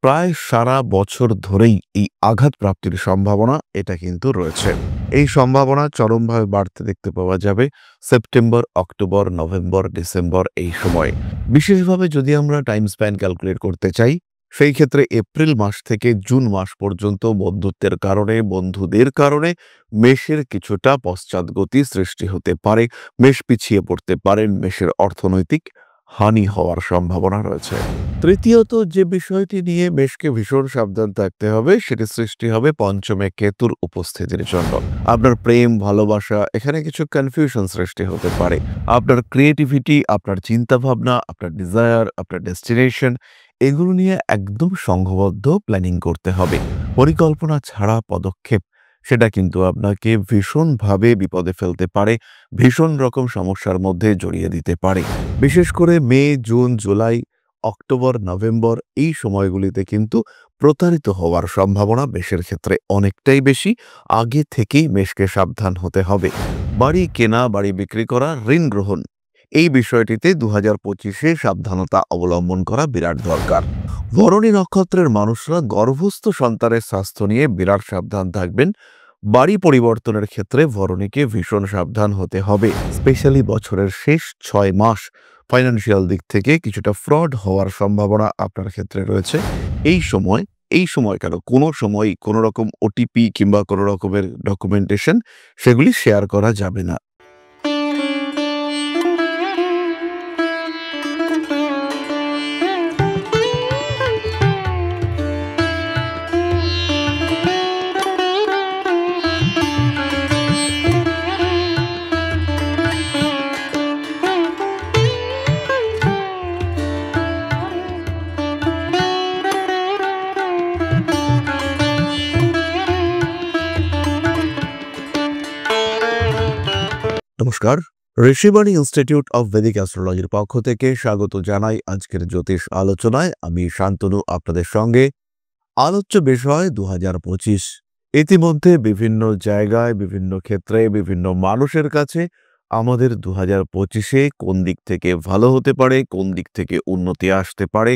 প্রায় সারা বছর ধরেই এই আঘাত প্রাপ্তির সম্ভাবনা এটা কিন্তু রয়েছে। এই সম্ভাবনা চরমভাবে বাড়তে দেখতে পাওয়া যাবে সেপ্টেম্বর, অক্টোবর, নভেম্বর, ডিসেম্বর এই সময়ে। বিশেষভাবে যদি আমরা টাইম স্প্যান ক্যালকুলেট করতে চাই, সেই ক্ষেত্রে এপ্রিল মাস থেকে জুন মাস পর্যন্ত বন্ধুত্বের কারণে, বন্ধুদের কারণে মেষের কিছুটা পশ্চাৎগতি সৃষ্টি হতে পারে। মেষ পিছিয়ে পড়তে পারেন, মেষের অর্থনৈতিক হানি হওয়ার সম্ভাবনা রয়েছে। তৃতীয়ত যে বিষয়টি নিয়ে মেষকে ভীষণ সাবধান থাকতে হবে, সেটি সৃষ্টি হবে পঞ্চমে কেতুর উপস্থিতির জন্য। আপনার প্রেম, ভালোবাসা এখানে কিছু কনফিউশন সৃষ্টি হতে পারে। আপনার ক্রিয়েটিভিটি, আপনার চিন্তাভাবনা, আপনার ডিজায়ার, আপনার ডেস্টিনেশন এগুলো নিয়ে একদম সংঘবদ্ধ প্ল্যানিং করতে হবে। পরিকল্পনা ছাড়া পদক্ষেপ সেটা কিন্তু আপনাকে ভীষণভাবে বিপদে ফেলতে পারে, ভীষণ রকম সমস্যার মধ্যে জড়িয়ে দিতে পারে। বিশেষ করে মে, জুন, জুলাই, অক্টোবর, নভেম্বর এই সময়গুলিতে কিন্তু প্রতারিত হওয়ার সম্ভাবনা মেষের ক্ষেত্রে অনেকটাই বেশি। আগে থেকেই মেষকে সাবধান হতে হবে। বাড়ি কেনা, বাড়ি বিক্রি করা, ঋণ গ্রহণ এই বিষয়টিতে 2025-এ সাবধানতা অবলম্বন করা বিরাট দরকার। ভরণী নক্ষত্রের মানুষরা গর্ভস্থ সন্তানের স্বাস্থ্য নিয়ে বিরাট সাবধান থাকবেন। বাড়ি পরিবর্তনের ক্ষেত্রে ভরণীকে ভীষণ সাবধান হতে হবে। স্পেশালি বছরের শেষ 6 মাস ফাইন্যান্সিয়াল দিক থেকে কিছুটা ফ্রড হওয়ার সম্ভাবনা আপনার ক্ষেত্রে রয়েছে। এই সময় কেন, কোনো সময় কোনো রকম ওটিপি কিংবা কোনো রকমের ডকুমেন্টেশন সেগুলি শেয়ার করা যাবে না। নমস্কার, ঋষিবাণী ইনস্টিটিউট অফ ভেদিক অ্যাস্ট্রোলজির পক্ষ থেকে স্বাগত জানাই আজকের জ্যোতিষ আলোচনায়। আমি শান্তনু আপনাদের সঙ্গে। আলোচ্য বিষয় 2025। ইতিমধ্যে বিভিন্ন জায়গায়, বিভিন্ন ক্ষেত্রে, বিভিন্ন মানুষের কাছে আমাদের 2025-এ কোন দিক থেকে ভালো হতে পারে, কোন দিক থেকে উন্নতি আসতে পারে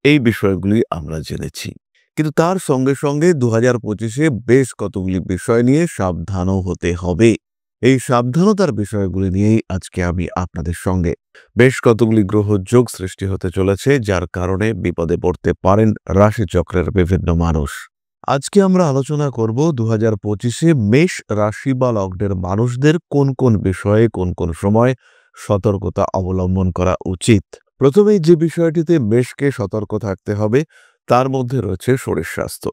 এই বিষয়গুলি আমরা জেনেছি। কিন্তু তার সঙ্গে সঙ্গে 2025-এ বেশ কতগুলি বিষয় নিয়ে সাবধানও হতে হবে। এই সাবধানতার বিষয়গুলি নিয়েই আজকে আমি আপনাদের সঙ্গে। বেশ কতগুলি গ্রহযোগ সৃষ্টি হতে চলেছে, যার কারণে বিপদে পড়তে পারেন রাশিচক্রের বিভিন্ন মানুষ। আজকে আমরা আলোচনা করব 2025-এ মেষ রাশি বা লগ্নের মানুষদের কোন কোন বিষয়ে, কোন কোন সময় সতর্কতা অবলম্বন করা উচিত। প্রথমেই যে বিষয়টিতে মেষকে সতর্ক থাকতে হবে তার মধ্যে রয়েছে শরীর স্বাস্থ্য।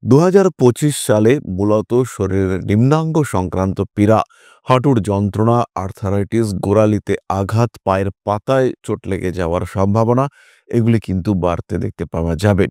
2025 সালে মূলত শরীরের নিম্নাঙ্গ সংক্রান্ত পীড়া, হাঁটুর যন্ত্রণা, আর্থারাইটিস, গোড়ালিতে আঘাত, পায়ের পাতায় চোট লেগে যাওয়ার সম্ভাবনা এগুলি কিন্তু বাড়তে দেখতে পাওয়া যাবে।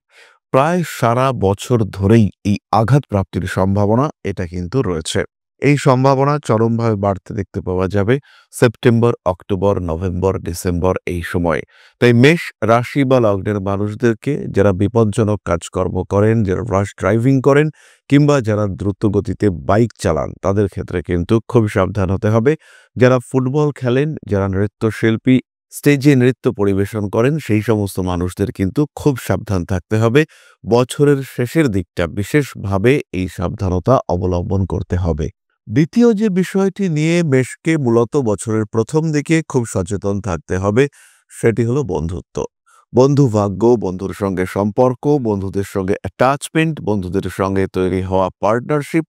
প্রায় সারা বছর ধরেই এই আঘাত প্রাপ্তির সম্ভাবনা এটা কিন্তু রয়েছে। এই সম্ভাবনা চরমভাবে বাড়তে দেখতে পাওয়া যাবে সেপ্টেম্বর, অক্টোবর, নভেম্বর, ডিসেম্বর এই সময়ে। তাই মেষ রাশি বা লগ্নের মানুষদেরকে, যারা বিপজ্জনক কাজকর্ম করেন, যারা রাশ ড্রাইভিং করেন কিংবা যারা দ্রুত গতিতে বাইক চালান, তাদের ক্ষেত্রে কিন্তু খুব সাবধান হতে হবে। যারা ফুটবল খেলেন, যারা নৃত্যশিল্পী, স্টেজে নৃত্য পরিবেশন করেন, সেই সমস্ত মানুষদের কিন্তু খুব সাবধান থাকতে হবে। বছরের শেষের দিকটা বিশেষভাবে এই সাবধানতা অবলম্বন করতে হবে। দ্বিতীয় যে বিষয়টি নিয়ে মেষকে মূলত বছরের প্রথম দিকে খুব সচেতন থাকতে হবে, সেটি হলো বন্ধুত্ব, বন্ধুভাগ্য, বন্ধুর সঙ্গে সম্পর্ক, বন্ধুদের সঙ্গে অ্যাটাচমেন্ট, বন্ধুদের সঙ্গে তৈরি হওয়া পার্টনারশিপ।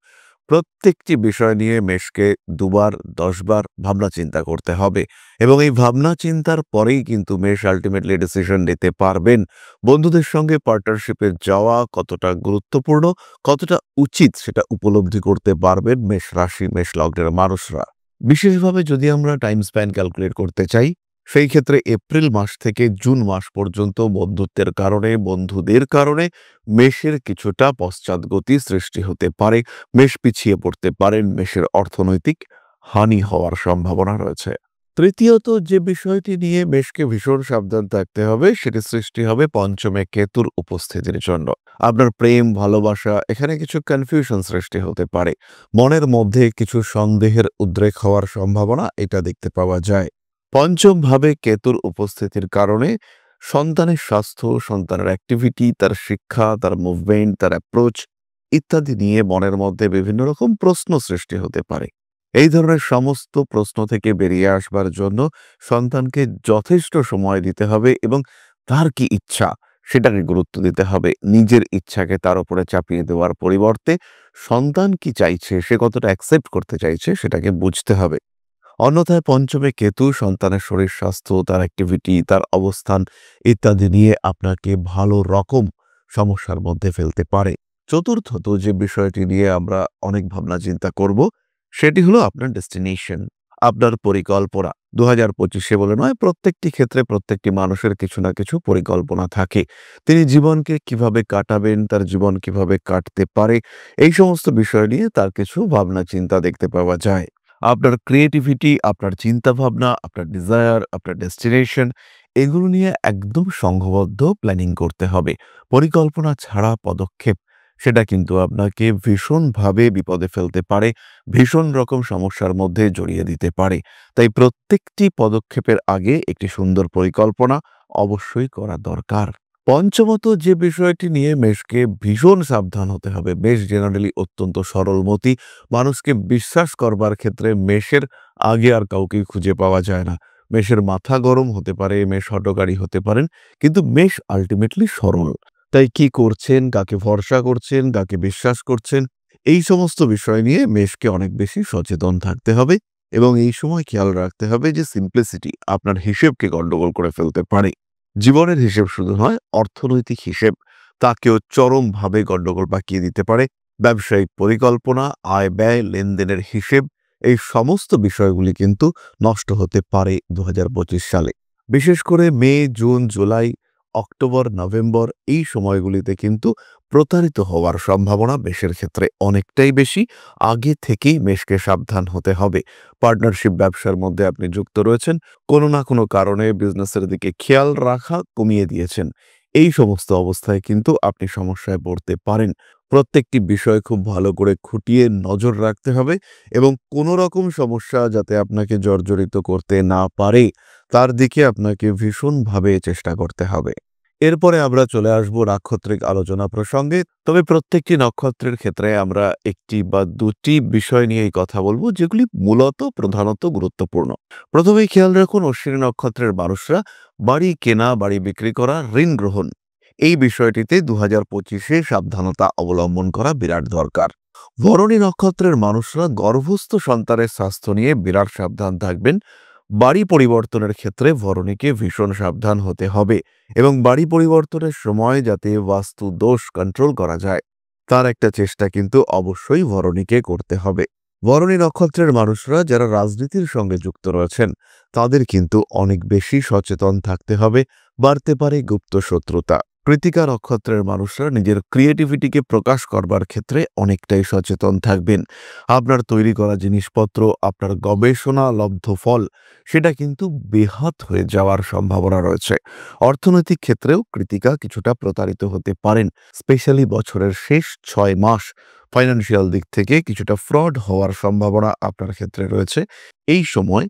প্রত্যেকটি বিষয় নিয়ে মেষকে 2বার 10বার ভাবনা চিন্তা করতে হবে এবং এই ভাবনা চিন্তার পরেই কিন্তু মেষ আলটিমেটলি ডিসিশন নিতে পারবেন। বন্ধুদের সঙ্গে পার্টনারশিপে যাওয়া কতটা গুরুত্বপূর্ণ, কতটা উচিত সেটা উপলব্ধি করতে পারবেন মেষ রাশি, মেষ লগ্নের মানুষরা। বিশেষভাবে যদি আমরা টাইম স্প্যান ক্যালকুলেট করতে চাই, সেই ক্ষেত্রে এপ্রিল মাস থেকে জুন মাস পর্যন্ত বন্ধুত্বের কারণে, বন্ধুদের কারণে মেষের কিছুটা পশ্চাৎগতি সৃষ্টি হতে পারে। মেষ পিছিয়ে পড়তে পারেন, মেষের অর্থনৈতিক হানি হওয়ার সম্ভাবনা রয়েছে। তৃতীয়ত যে বিষয়টি নিয়ে মেষকে ভীষণ সাবধান থাকতে হবে, সেটি সৃষ্টি হবে পঞ্চমে কেতুর উপস্থিতির জন্য। আপনার প্রেম, ভালোবাসা এখানে কিছু কনফিউশন সৃষ্টি হতে পারে। মনের মধ্যে কিছু সন্দেহের উদ্রেক হওয়ার সম্ভাবনা এটা দেখতে পাওয়া যায়। পঞ্চম ভাবে কেতুর উপস্থিতির কারণে সন্তানের স্বাস্থ্য, সন্তানের অ্যাক্টিভিটি, তার শিক্ষা, তার মুভমেন্ট, তার অ্যাপ্রোচ ইত্যাদি নিয়ে মনের মধ্যে বিভিন্ন রকম প্রশ্ন সৃষ্টি হতে পারে। এই ধরনের সমস্ত প্রশ্ন থেকে বেরিয়ে আসবার জন্য সন্তানকে যথেষ্ট সময় দিতে হবে এবং তার কি ইচ্ছা সেটাকে গুরুত্ব দিতে হবে। নিজের ইচ্ছাকে তার উপরে চাপিয়ে দেওয়ার পরিবর্তে সন্তান কি চাইছে, সে কতটা অ্যাকসেপ্ট করতে চাইছে সেটাকে বুঝতে হবে। অন্যথায় পঞ্চমে কেতু সন্তানের শরীর স্বাস্থ্য, তার অ্যাক্টিভিটি, তার অবস্থান ইত্যাদি নিয়ে আপনাকে ভালো রকম সমস্যার মধ্যে ফেলতে পারে। চতুর্থত যে বিষয়টি নিয়ে আমরা অনেক ভাবনা চিন্তা করব সেটি হলো আপনার ডেস্টিনেশন, আপনার পরিকল্পনা। 2025 বলে নয়, প্রত্যেকটি ক্ষেত্রে প্রত্যেকটি মানুষের কিছু না কিছু পরিকল্পনা থাকে। তিনি জীবনকে কিভাবে কাটাবেন, তার জীবন কিভাবে কাটতে পারে, এই সমস্ত বিষয় নিয়ে তার কিছু ভাবনা চিন্তা দেখতে পাওয়া যায়। আপনার ক্রিয়েটিভিটি, আপনার চিন্তাভাবনা, আপনার ডিজায়ার, আপনার ডেস্টিনেশন এগুলো নিয়ে একদম সংঘবদ্ধ প্ল্যানিং করতে হবে। পরিকল্পনা ছাড়া পদক্ষেপ সেটা কিন্তু আপনাকে ভীষণভাবে বিপদে ফেলতে পারে, ভীষণ রকম সমস্যার মধ্যে জড়িয়ে দিতে পারে। তাই প্রত্যেকটি পদক্ষেপের আগে একটি সুন্দর পরিকল্পনা অবশ্যই করা দরকার। পঞ্চমত যে বিষয়টি নিয়ে মেষকে ভীষণ সাবধান হতে হবে, মেষ জেনারেলি অত্যন্ত সরলমতি। মানুষকে বিশ্বাস করবার ক্ষেত্রে মেষের আগে আর কাউকেই খুঁজে পাওয়া যায় না। মেষের মাথা গরম হতে পারে, মেষ হঠকারী হতে পারেন, কিন্তু মেষ আল্টিমেটলি সরল। তাই কি করছেন, কাকে ভরসা করছেন, কাকে বিশ্বাস করছেন, এই সমস্ত বিষয় নিয়ে মেষকে অনেক বেশি সচেতন থাকতে হবে এবং এই সময় খেয়াল রাখতে হবে যে সিম্পলিসিটি আপনার হিসেবকে গন্ডগোল করে ফেলতে পারে। জীবনের হিসেব শুধু নয়, অর্থনৈতিক হিসেব তাকেও চরমভাবে গন্ডগোল পাকিয়ে দিতে পারে। ব্যবসায়িক পরিকল্পনা, আয় ব্যয়, লেনদেনের হিসেব এই সমস্ত বিষয়গুলি কিন্তু নষ্ট হতে পারে 2025 সালে। বিশেষ করে মে, জুন, জুলাই, অক্টোবর, নভেম্বর এই সময়গুলিতে কিন্তু প্রতারিত হওয়ার সম্ভাবনা মেষের ক্ষেত্রে অনেকটাই বেশি। আগে থেকেই মেষকে সাবধান হতে হবে। পার্টনারশিপ ব্যবসার মধ্যে আপনি যুক্ত রয়েছেন, কোনো না কোনো কারণে বিজনেসের দিকে খেয়াল রাখা কমিয়ে দিয়েছেন, এই সমস্ত অবস্থায় কিন্তু আপনি সমস্যায় পড়তে পারেন। প্রত্যেকটি বিষয় খুব ভালো করে খুঁটিয়ে নজর রাখতে হবে এবং কোনো রকম সমস্যা যাতে আপনাকে জর্জরিত করতে না পারে তার দিকে আপনাকে ভীষণভাবে চেষ্টা করতে হবে। এরপরে আমরা চলে আসব নাক্ষত্রিক আলোচনা প্রসঙ্গে। তবে প্রত্যেকটি নক্ষত্রের ক্ষেত্রে আমরা একটি বা দুটি বিষয় নিয়েই কথা বলবো যেগুলি মূলত প্রধানত গুরুত্বপূর্ণ। প্রথমেই খেয়াল রাখুন, অশ্বিনী নক্ষত্রের মানুষরা বাড়ি কেনা, বাড়ি বিক্রি করা, ঋণ গ্রহণ এই বিষয়টিতে 2025 সাবধানতা অবলম্বন করা বিরাট দরকার। ভরণী নক্ষত্রের মানুষরা গর্ভস্থ সন্তানের স্বাস্থ্য নিয়ে বিরাট সাবধান থাকবেন। বাড়ি পরিবর্তনের ক্ষেত্রে ভরণীকে ভীষণ সাবধান হতে হবে এবং বাড়ি পরিবর্তনের সময় যাতে বাস্তু দোষ কন্ট্রোল করা যায় তার একটা চেষ্টা কিন্তু অবশ্যই ভরণীকে করতে হবে। ভরণী নক্ষত্রের মানুষরা যারা রাজনীতির সঙ্গে যুক্ত রয়েছেন তাদের কিন্তু অনেক বেশি সচেতন থাকতে হবে, বাড়তে পারে গুপ্ত শত্রুতা। কৃত্তিকা নক্ষত্রের মানুষরা নিজের ক্রিয়েটিভিটিকে প্রকাশ করবার ক্ষেত্রে অনেকটাই সচেতন থাকবেন। আপনার তৈরি করা জিনিসপত্র, আপনার গবেষণা লব্ধ ফল সেটা কিন্তু বেহাত হয়ে যাওয়ার সম্ভাবনা রয়েছে। অর্থনৈতিক ক্ষেত্রেও কৃত্তিকা কিছুটা প্রতারিত হতে পারেন, স্পেশালি বছরের শেষ 6 মাস ফাইন্যান্সিয়াল দিক থেকে কিছুটা ফ্রড হওয়ার সম্ভাবনা আপনার ক্ষেত্রে রয়েছে। এই সময়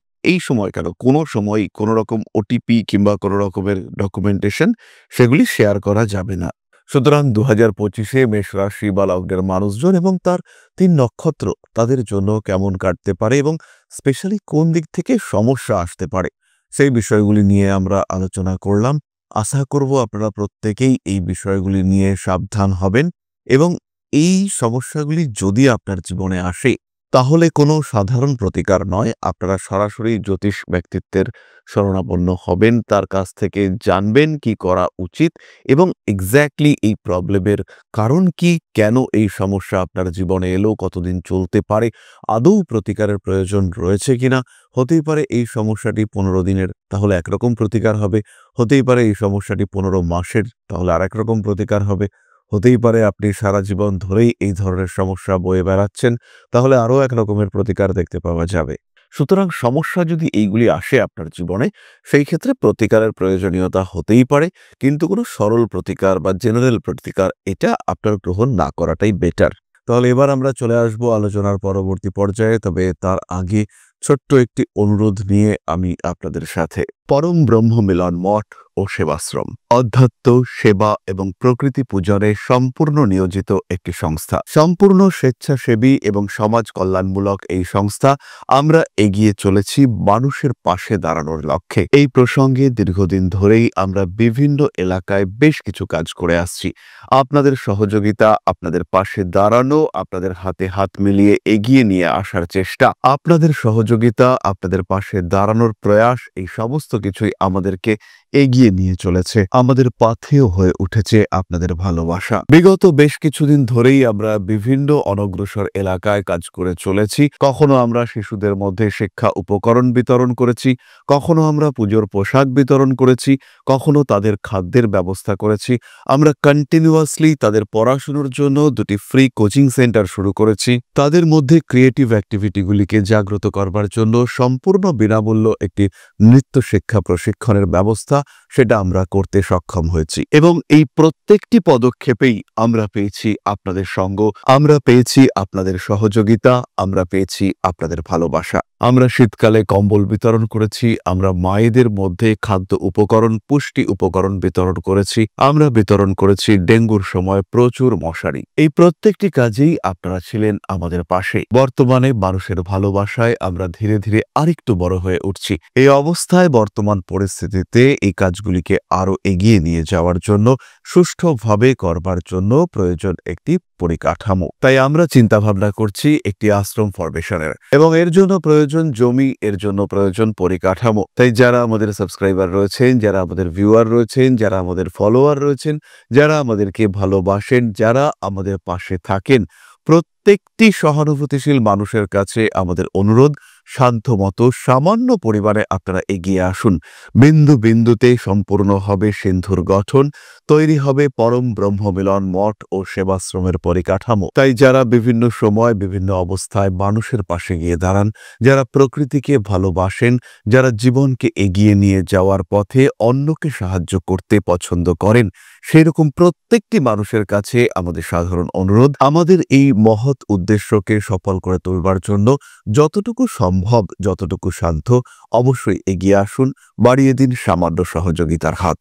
কেন, কোনো সময় কোনো রকম ওটিপি কিংবা কোনো রকমের ডকুমেন্টেশন সেগুলি শেয়ার করা যাবে না। সুতরাং 2025 মেষ রাশি বা লগ্নের মানুষজন এবং তার 3 নক্ষত্র তাদের জন্য কেমন কাটতে পারে এবং স্পেশালি কোন দিক থেকে সমস্যা আসতে পারে সেই বিষয়গুলি নিয়ে আমরা আলোচনা করলাম। আশা করব আপনারা প্রত্যেকেই এই বিষয়গুলি নিয়ে সাবধান হবেন এবং এই সমস্যাগুলি যদি আপনার জীবনে আসে তাহলে কোনো সাধারণ প্রতিকার নয়, আপনারা সরাসরি জ্যোতিষ ব্যক্তিত্বের শরণাপন্ন হবেন, তার কাছ থেকে জানবেন কি করা উচিত এবং এক্স্যাক্টলি এই প্রবলেমের কারণ কি, কেন এই সমস্যা আপনার জীবনে এলো, কতদিন চলতে পারে, আদৌ প্রতিকারের প্রয়োজন রয়েছে কিনা। হতেই পারে এই সমস্যাটি 15 দিনের, তাহলে একরকম প্রতিকার হবে। হতেই পারে এই সমস্যাটি 15 মাসের, তাহলে আরেক রকম প্রতিকার হবে। হতেই পারে আপনি সারা জীবন ধরেই এই ধরনের সমস্যা বয়ে বেড়াচ্ছেন, তাহলে আরও এক রকমের প্রতিকার দেখতে পাওয়া যাবে। সুতরাং সমস্যা যদি এইগুলি আসে আপনার জীবনে, সেই ক্ষেত্রে প্রতিকারের প্রয়োজনীয়তা হতেই পারে, কিন্তু কোনো সরল প্রতিকার বা জেনারেল প্রতিকার এটা আপনার গ্রহণ না করাটাই বেটার। তাহলে এবার আমরা চলে আসব আলোচনার পরবর্তী পর্যায়ে, তবে তার আগে ছোট্ট একটি অনুরোধ নিয়ে আমি আপনাদের সাথে পরম ব্রহ্ম মিলন মঠ ও সেবাশ্রম অধ্যাত্ম, সেবা এবং প্রকৃতি পূজনে সম্পূর্ণ নিয়োজিত একটি সংস্থা। সম্পূর্ণ স্বেচ্ছাসেবী এবং সমাজ কল্যাণমূলক এই সংস্থা আমরা এগিয়ে চলেছি মানুষের পাশে দাঁড়ানোর লক্ষ্যে। এই প্রসঙ্গে দীর্ঘদিন ধরেই আমরা বিভিন্ন এলাকায় বেশ কিছু কাজ করে আসছি। আপনাদের সহযোগিতা, আপনাদের পাশে দাঁড়ানো, আপনাদের হাতে হাত মিলিয়ে এগিয়ে নিয়ে আসার চেষ্টা, আপনাদের সহযোগিতা, আপনাদের পাশে দাঁড়ানোর প্রয়াস, এই সমস্ত কিছুই আমাদেরকে এগিয়ে নিয়ে চলেছে। আমাদের পাথেয় হয়ে উঠেছে আপনাদের ভালোবাসা। বিগত বেশ কিছুদিন ধরেই আমরা বিভিন্ন অনগ্রসর এলাকায় কাজ করে চলেছি। কখনো আমরা শিশুদের মধ্যে শিক্ষা উপকরণ বিতরণ করেছি, কখনো আমরা পুজোর পোশাক বিতরণ করেছি, কখনো তাদের খাদ্যের ব্যবস্থা করেছি। আমরা কন্টিনিউয়াসলি তাদের পড়াশোনার জন্য 2টি ফ্রি কোচিং সেন্টার শুরু করেছি। তাদের মধ্যে ক্রিয়েটিভ অ্যাক্টিভিটিগুলিকে জাগ্রত করবার জন্য সম্পূর্ণ বিনামূল্য একটি নৃত্য শিক্ষা প্রশিক্ষণের ব্যবস্থা, সেটা আমরা করতে সক্ষম হয়েছি। এবং এই প্রত্যেকটি পদক্ষেপেই আমরা পেয়েছি আপনাদের সঙ্গ, আমরা পেয়েছি আপনাদের সহযোগিতা, আমরা পেয়েছি আপনাদের ভালোবাসা। আমরা শীতকালে কম্বল বিতরণ করেছি, আমরা মায়েদের মধ্যে খাদ্য উপকরণ, পুষ্টি উপকরণ বিতরণ করেছি, আমরা বিতরণ করেছি ডেঙ্গুর সময় প্রচুর মশারি। এই প্রত্যেকটি কাজেই আপনারা ছিলেন আমাদের পাশে। বর্তমানে মানুষের ভালোবাসায় আমরা ধীরে ধীরে আরেকটু বড় হয়ে উঠছি। এই অবস্থায় বর্তমান পরিস্থিতিতে এই কাজগুলিকে আরো এগিয়ে নিয়ে যাওয়ার জন্য, সুষ্ঠুভাবে করবার জন্য প্রয়োজন একটি পরিকাঠামো। তাই আমরা চিন্তা ভাবনা করছি একটি আশ্রম ফরমেশনের, এবং এর জন্য প্রয়োজন জমি, এর জন্য প্রয়োজন পরিকাঠামো। তাই যারা আমাদের সাবস্ক্রাইবার রয়েছেন, যারা আমাদের ভিউয়ার রয়েছেন, যারা আমাদের ফলোয়ার রয়েছেন, যারা আমাদেরকে ভালোবাসেন, যারা আমাদের পাশে থাকেন, প্রত্যেকটি সহানুভূতিশীল মানুষের কাছে আমাদের অনুরোধ, সাধ্যমতো সামান্য পরিমাণে আপনারা এগিয়ে আসুন। বিন্দু বিন্দুতে সম্পূর্ণ হবে সিন্ধুর গঠন, তৈরি হবে পরম ব্রহ্মমিলন মঠ ও সেবাশ্রমের পরিকাঠামো। তাই যারা বিভিন্ন সময় বিভিন্ন অবস্থায় মানুষের পাশে গিয়ে দাঁড়ান, যারা প্রকৃতিকে ভালোবাসেন, যারা জীবনকে এগিয়ে নিয়ে যাওয়ার পথে অন্যকে সাহায্য করতে পছন্দ করেন, সেরকম প্রত্যেকটি মানুষের কাছে আমাদের সাধারণ অনুরোধ, আমাদের এই মহৎ উদ্দেশ্যকে সফল করে তুলবার জন্য যতটুকু সম্ভব, যতটুকু সাধ্য, অবশ্যই এগিয়ে আসুন, বাড়িয়ে দিন সামান্য সহযোগিতার হাত।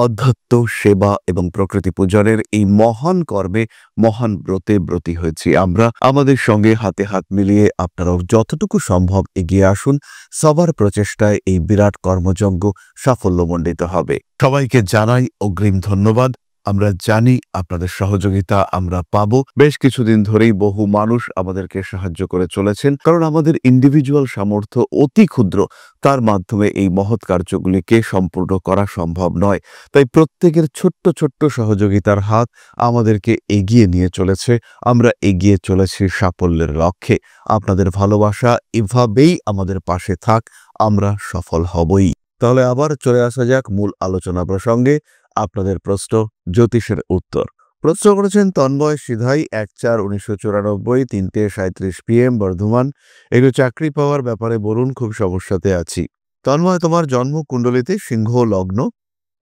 অধ্যাত্ম, সেবা এবং প্রকৃতি পূজনের এই মহান কর্মে, মহান ব্রতে ব্রতী হয়েছি আমরা। আমাদের সঙ্গে হাতে হাত মিলিয়ে আপনারাও যতটুকু সম্ভব এগিয়ে আসুন। সবার প্রচেষ্টায় এই বিরাট কর্মযজ্ঞ সাফল্যমণ্ডিত হবে। সবাইকে জানাই অগ্রিম ধন্যবাদ। আমরা জানি আপনাদের সহযোগিতা আমরা পাবো। বেশ কিছুদিন ধরেই বহু মানুষ আমাদেরকে সাহায্য করে চলেছেন, কারণ আমাদের ইন্ডিভিজুয়াল সামর্থ্য অতি ক্ষুদ্র, তার মাধ্যমে এই মহৎ কার্যগুলিকে সম্পূর্ণ করা সম্ভব নয়। তাই প্রত্যেকের ছোট্ট ছোট্ট সহযোগিতার হাত আমাদেরকে এগিয়ে নিয়ে চলেছে। আমরা এগিয়ে চলেছি সাফল্যের লক্ষ্যে। আপনাদের ভালোবাসা এভাবেই আমাদের পাশে থাক, আমরা সফল হবই। তাহলে আবার চলে আসা যাক মূল আলোচনা প্রসঙ্গে। আপনাদের প্রশ্ন, জ্যোতিষের উত্তর। প্রশ্ন করেছেন তন্ময় সিধাই, 1/4/1994, 3:37 PM, বর্ধমান। একটু চাকরি পাওয়ার ব্যাপারে বলুন, খুব সমস্যাতে আছি। তন্ময়, তোমার জন্ম কুণ্ডলিতে সিংহ লগ্ন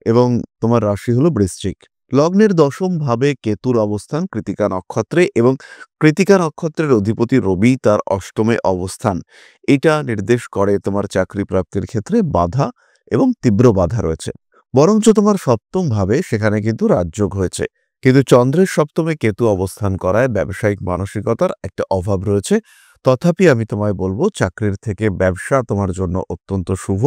এবং তোমার রাশি হলো বৃশ্চিক। লগ্নের 10ম ভাবে কেতুর অবস্থান কৃতিকা নক্ষত্রে, এবং কৃতিকা নক্ষত্রের অধিপতি রবি তার 8মে অবস্থান। এটা নির্দেশ করে তোমার চাকরি প্রাপ্তির ক্ষেত্রে বাধা এবং তীব্র বাধা রয়েছে। বরঞ্চ তোমার 7ম ভাবে সেখানে কিন্তু রাজযোগ হয়েছে, কিন্তু চন্দ্রের 7মে কেতু অবস্থান করায় ব্যবসায়িক মানসিকতার একটা অভাব রয়েছে। তথাপি আমি তোমায় বলবো, চাকরির থেকে ব্যবসা তোমার জন্য অত্যন্ত শুভ।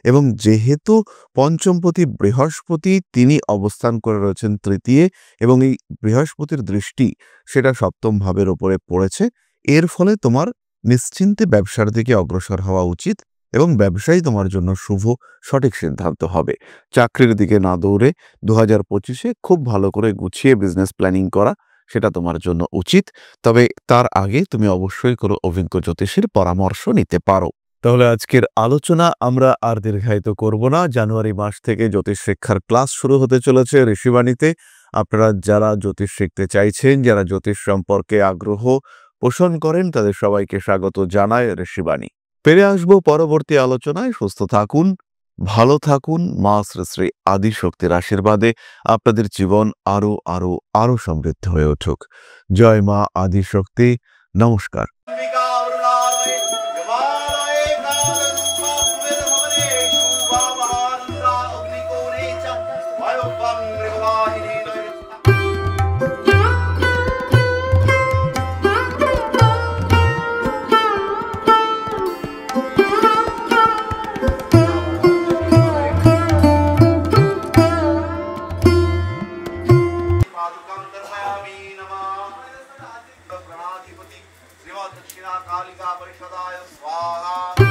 এবং যেহেতু পঞ্চমপতি বৃহস্পতি তিনি অবস্থান করে রয়েছেন তৃতীয়, এবং এই বৃহস্পতির দৃষ্টি সেটা 7ম ভাবের উপরে পড়েছে, এর ফলে তোমার নিশ্চিন্তে ব্যবসার দিকে অগ্রসর হওয়া উচিত, এবং ব্যবসায়ী তোমার জন্য শুভ, সঠিক সিদ্ধান্ত হবে। চাকরির দিকে না দৌড়ে 2025-এ খুব ভালো করে গুছিয়ে বিজনেস প্ল্যানিং করা, সেটা তোমার জন্য উচিত। তবে তার আগে তুমি অবশ্যই কোনো অভিজ্ঞ জ্যোতিষীর পরামর্শ নিতে পারো। তাহলে আজকের আলোচনা আমরা আর দীর্ঘায়িত করব না। জানুয়ারি মাস থেকে জ্যোতিষ শিক্ষার ক্লাস শুরু হতে চলেছে ঋষিবাণীতে। আপনারা যারা জ্যোতিষ শিখতে চাইছেন, যারা জ্যোতিষ সম্পর্কে আগ্রহ পোষণ করেন, তাদের সবাইকে স্বাগত জানায় ঋষিবাণী। ফিরে আসবো পরবর্তী আলোচনায়। সুস্থ থাকুন, ভালো থাকুন। মা শ্রী শ্রী আদিশক্তির আশীর্বাদে আপনাদের জীবন আরো আরো আরো সমৃদ্ধ হয়ে উঠুক। জয় মা আদিশক্তি। নমস্কার। पादुकं दर्शयामि नमः गणाधिपति श्रीमद् दक्षिणा कालिका परिषदाय स्वाहा।